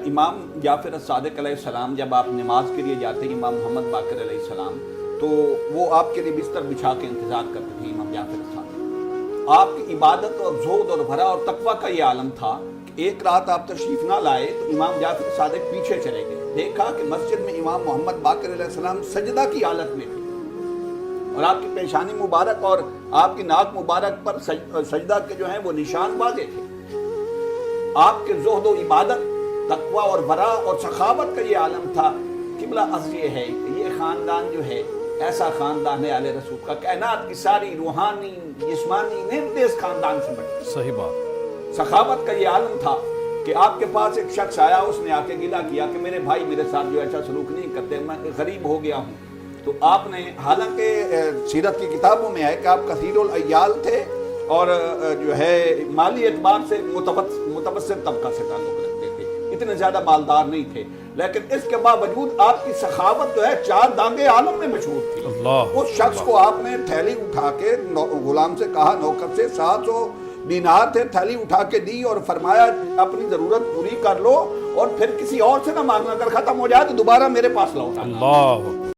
इमाम जाफर सादिक अलैहिस्सलाम जब आप नमाज के लिए जाते हैं, इमाम मोहम्मद बाकर अलैहिस्सलाम, तो वो आपके लिए बिस्तर बिछा के इंतजार करते थे। इमाम जाफर सादिक आपकी इबादत और ज़ुहद और भरा और तकवा का ये आलम था कि एक रात आप तशरीफ ना लाए तो इमाम जाफर सादिक पीछे चले गए। देखा कि मस्जिद में इमाम मोहम्मद बाकर अलैहिस्सलाम सजदा की हालत में थे और आपकी पेशानी मुबारक और आपकी नाक मुबारक पर सजदा के जो हैं वो निशान वाज़े थे। आपके ज़ुहद और इबादत, तकवा और बरा और सखावत का ये आलम था। किबला अर्ज़ ये है कि ये ख़ानदान जो है ऐसा ख़ानदान है आले रसूल का, कायनात की सारी रूहानी जिस्मानी नेमतें इस ख़ानदान से बढ़ी। सही बात। सखावत का ये आलम था कि आपके पास एक शख्स आया, उसने आके गिला किया कि मेरे भाई मेरे साथ जो ऐसा सलूक नहीं करते, मैं गरीब हो गया हूँ। तो आपने, हालांकि सीरत की किताबों में है कि आप कसीरुल अय्याल थे और जो है माली एतबार से मुतवस्सित तबका से ताल्लुक़ रखते थे, इतने ज़्यादा मालदार नहीं थे, लेकिन इसके बावजूद आपकी सखावत जो है चार दांगे आलम में मशहूर थी। उस शख्स को आपने थैली उठा के गुलाम से कहा, नौकर से 700 दीनार थे, थैली उठा के दी और फरमाया अपनी ज़रूरत पूरी कर लो और फिर किसी और से ना मांगना, अगर ख़त्म हो जाए तो दोबारा मेरे पास लौटा।